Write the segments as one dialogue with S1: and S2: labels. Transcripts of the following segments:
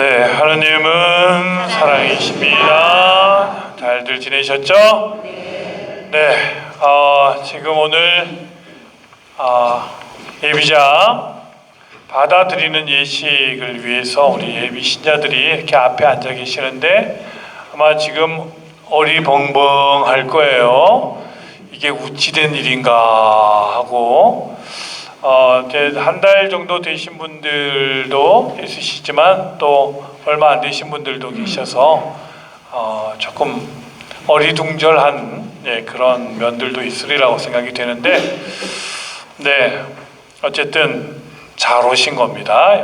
S1: 네, 하느님은 사랑이십니다. 잘들 지내셨죠? 네, 지금 오늘 예비자 받아들이는 예식을 위해서 우리 예비 신자들이 이렇게 앞에 앉아 계시는데 아마 지금 어리벙벙할 거예요. 이게 우찌된 일인가 하고 이제 한 달 정도 되신 분들도 있으시지만 또 얼마 안 되신 분들도 계셔서 조금 어리둥절한 그런 면들도 있으리라고 생각이 되는데, 네, 어쨌든 잘 오신 겁니다.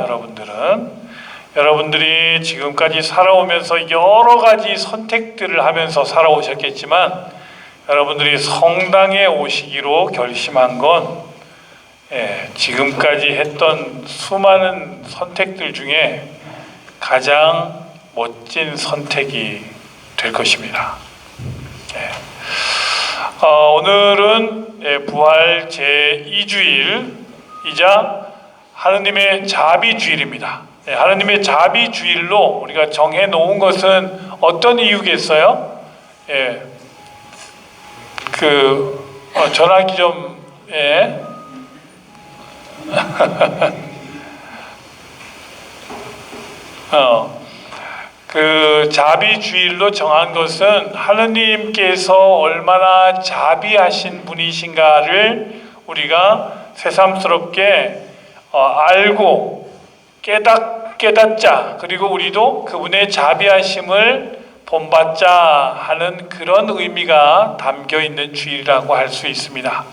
S1: 여러분들이 지금까지 살아오면서 여러 가지 선택들을 하면서 살아오셨겠지만 여러분들이 성당에 오시기로 결심한 건 지금까지 했던 수많은 선택들 중에 가장 멋진 선택이 될 것입니다. 오늘은 부활 제2주일이자 하느님의 자비주일입니다. 하느님의 자비주일로 우리가 정해놓은 것은 어떤 이유겠어요? 전화기 좀 그 자비주일로 정한 것은 하느님께서 얼마나 자비하신 분이신가를 우리가 새삼스럽게 알고 깨닫자, 그리고 우리도 그분의 자비하심을 본받자 하는 그런 의미가 담겨 있는 주일이라고 할 수 있습니다.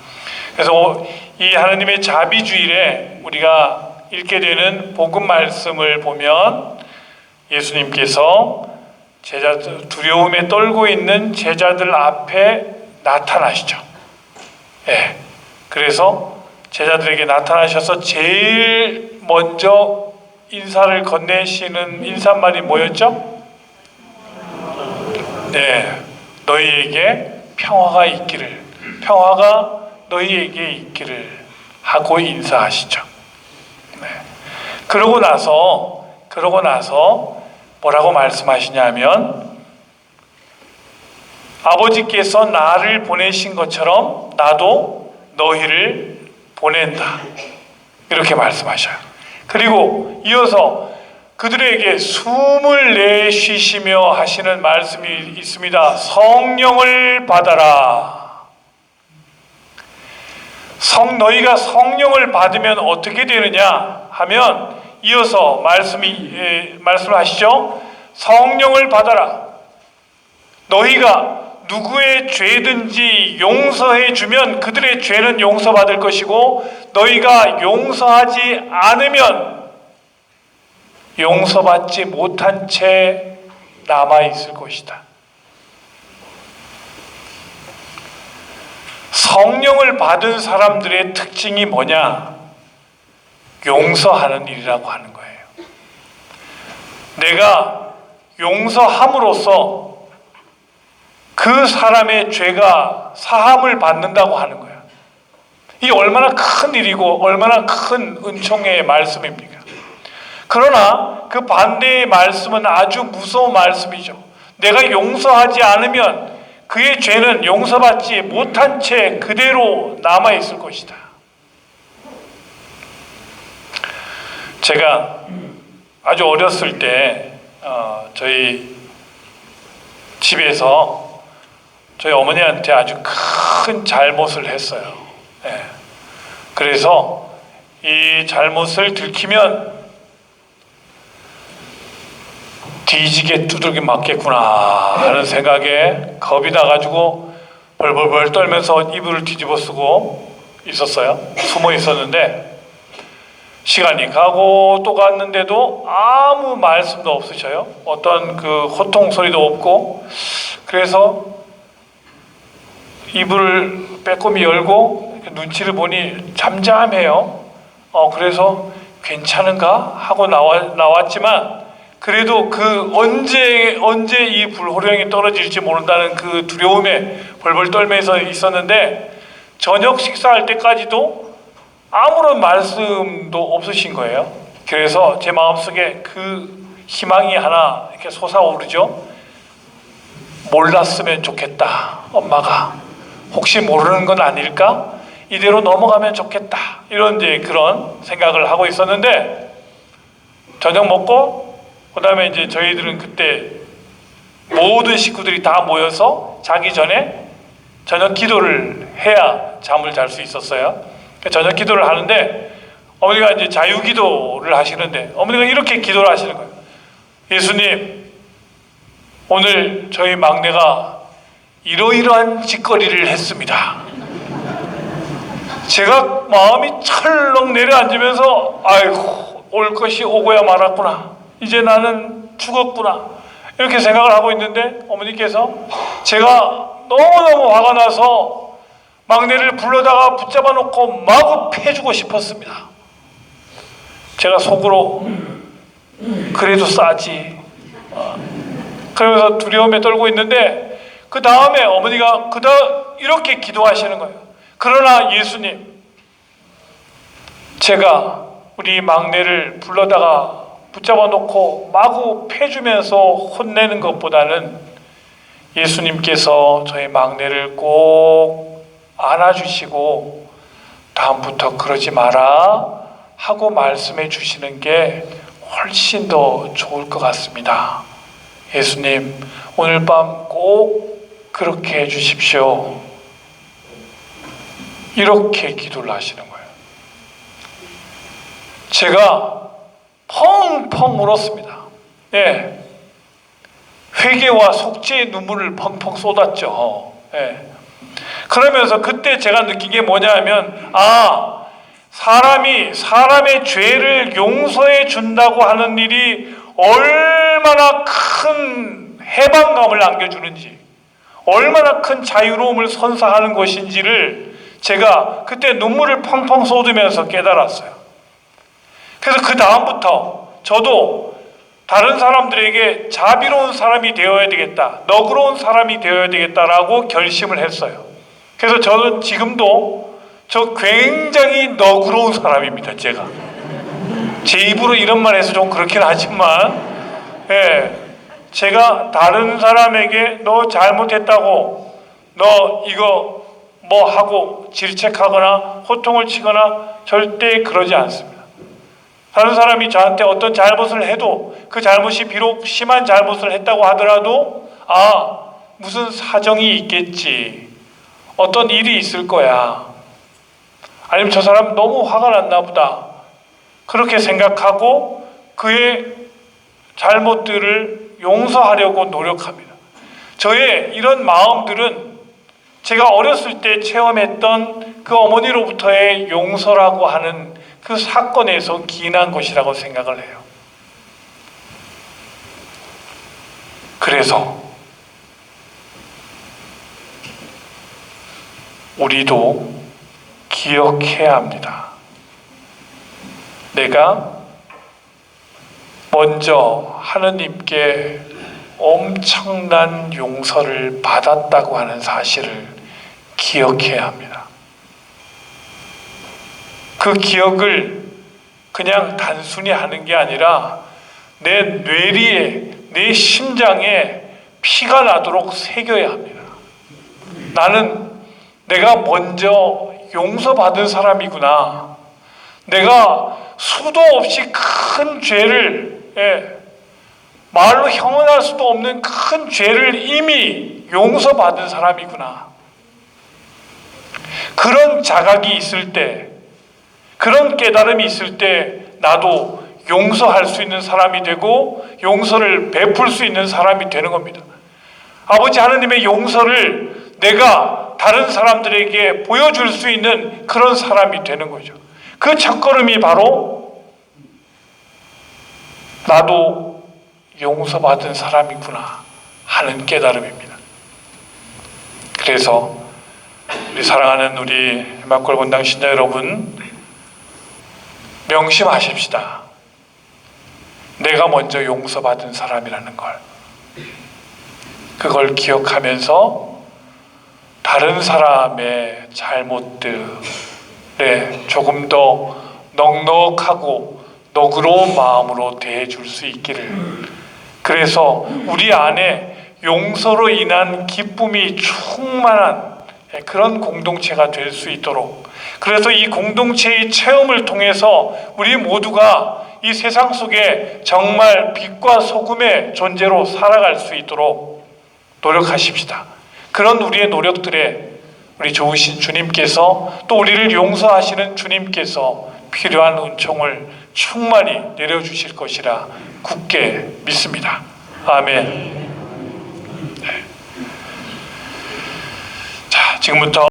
S1: 그래서 이 하느님의 자비주일에 우리가 읽게 되는 복음 말씀을 보면 예수님께서 두려움에 떨고 있는 제자들 앞에 나타나시죠. 그래서 제자들에게 나타나셔서 제일 먼저 인사를 건네시는 인사말이 뭐였죠? 너희에게 평화가 있기를, 평화가 너희에게 있기를 하고 인사하시죠. 그러고 나서 뭐라고 말씀하시냐면 아버지께서 나를 보내신 것처럼 나도 너희를 보낸다, 이렇게 말씀하셔요. 그리고 이어서 그들에게 숨을 내쉬시며 하시는 말씀이 있습니다. 성령을 받아라. 너희가 성령을 받으면 어떻게 되느냐 하면 이어서 말씀하시죠. 성령을 받아라. 너희가 누구의 죄든지 용서해 주면 그들의 죄는 용서받을 것이고 너희가 용서하지 않으면 용서받지 못한 채 남아있을 것이다. 성령을 받은 사람들의 특징이 뭐냐? 용서하는 일이라고 하는 거예요. 내가 용서함으로써 그 사람의 죄가 사함을 받는다고 하는 거예요. 이게 얼마나 큰 일이고 얼마나 큰 은총의 말씀입니까? 그러나 그 반대의 말씀은 아주 무서운 말씀이죠. 내가 용서하지 않으면 그의 죄는 용서받지 못한 채 그대로 남아있을 것이다. 제가 아주 어렸을 때 저희 집에서 저희 어머니한테 아주 큰 잘못을 했어요. 그래서 이 잘못을 들키면 뒤지게 두들겨 맞겠구나 하는 생각에 겁이 나가지고 벌벌벌 떨면서 이불을 뒤집어 쓰고 있었어요. 숨어 있었는데 시간이 가고 또 갔는데도 아무 말씀도 없으셔요. 어떤 그 호통 소리도 없고. 그래서 이불을 빼꼼히 열고 눈치를 보니 잠잠해요. 그래서 괜찮은가 하고 나왔지만 그래도 그 언제 이 불호령이 떨어질지 모른다는 그 두려움에 벌벌 떨면서 있었는데 저녁 식사할 때까지도 아무런 말씀도 없으신 거예요. 그래서 제 마음속에 그 희망이 하나 이렇게 솟아오르죠. 몰랐으면 좋겠다. 엄마가 혹시 모르는 건 아닐까? 이대로 넘어가면 좋겠다. 이런 이제 그런 생각을 하고 있었는데, 저녁 먹고 그다음에 이제 저희들은 그때 모든 식구들이 다 모여서 자기 전에 저녁 기도를 해야 잠을 잘 수 있었어요. 저녁 기도를 하는데 어머니가 이제 자유 기도를 하시는데 어머니가 이렇게 기도를 하시는 거예요. 예수님, 오늘 저희 막내가 이러이러한 짓거리를 했습니다. 제가 마음이 철렁 내려앉으면서 아이고, 올 것이 오고야 말았구나. 이제 나는 죽었구나. 이렇게 생각을 하고 있는데 어머니께서 제가 너무너무 화가 나서 막내를 불러다가 붙잡아 놓고 마구 패주고 싶었습니다. 제가 속으로 그래도 싸지. 그러면서 두려움에 떨고 있는데 그 다음에 어머니가 이렇게 기도하시는 거예요. 그러나 예수님, 제가 우리 막내를 불러다가 붙잡아 놓고 마구 패주면서 혼내는 것보다는 예수님께서 저희 막내를 꼭 안아주시고 다음부터 그러지 마라 하고 말씀해 주시는 게 훨씬 더 좋을 것 같습니다. 예수님, 오늘 밤 꼭 그렇게 해 주십시오. 이렇게 기도를 하시는 거예요. 제가 펑펑 울었습니다. 예. 회개와 속죄의 눈물을 펑펑 쏟았죠. 예. 그러면서 그때 제가 느낀 게 뭐냐면, 사람이 사람의 죄를 용서해 준다고 하는 일이 얼마나 큰 해방감을 안겨주는지, 얼마나 큰 자유로움을 선사하는 것인지를 제가 그때 눈물을 펑펑 쏟으면서 깨달았어요. 그래서 그 다음부터 저도 다른 사람들에게 자비로운 사람이 되어야 되겠다, 너그러운 사람이 되어야 되겠다라고 결심을 했어요. 그래서 저는 지금도 굉장히 너그러운 사람입니다. 제 입으로 이런 말 해서 좀 그렇긴 하지만, 제가 다른 사람에게 너 잘못했다고, 너 이거 뭐 하고 질책하거나 호통을 치거나 절대 그러지 않습니다. 다른 사람이 저한테 어떤 잘못을 해도 그 잘못이 비록 심한 잘못을 했다고 하더라도 무슨 사정이 있겠지, 어떤 일이 있을 거야, 아니면 저 사람 너무 화가 났나 보다, 그렇게 생각하고 그의 잘못들을 용서하려고 노력합니다. 저의 이런 마음들은 제가 어렸을 때 체험했던 그 어머니로부터의 용서라고 하는 그 사건에서 기인한 것이라고 생각을 해요. 그래서 우리도 기억해야 합니다. 내가 먼저 하느님께 엄청난 용서를 받았다고 하는 사실을 기억해야 합니다. 그 기억을 그냥 단순히 하는 게 아니라 내 뇌리에, 내 심장에 피가 나도록 새겨야 합니다. 나는 내가 먼저 용서받은 사람이구나. 내가 수도 없이 큰 죄를, 말로 형언할 수도 없는 큰 죄를 이미 용서받은 사람이구나. 그런 자각이 있을 때, 그런 깨달음이 있을 때 나도 용서할 수 있는 사람이 되고 용서를 베풀 수 있는 사람이 되는 겁니다. 아버지 하느님의 용서를 내가 다른 사람들에게 보여줄 수 있는 그런 사람이 되는 거죠. 그 첫걸음이 바로 나도 용서받은 사람이구나 하는 깨달음입니다. 그래서 우리 사랑하는 우리 해막골 본당 신자 여러분, 명심하십시다. 내가 먼저 용서받은 사람이라는 걸. 그걸 기억하면서 다른 사람의 잘못들에 조금 더 넉넉하고 너그러운 마음으로 대해줄 수 있기를, 그래서 우리 안에 용서로 인한 기쁨이 충만한 그런 공동체가 될 수 있도록, 그래서 이 공동체의 체험을 통해서 우리 모두가 이 세상 속에 정말 빛과 소금의 존재로 살아갈 수 있도록 노력하십시다. 그런 우리의 노력들에 우리 좋으신 주님께서, 또 우리를 용서하시는 주님께서 필요한 은총을 충만히 내려주실 것이라 굳게 믿습니다. 아멘. 네. 자, 지금부터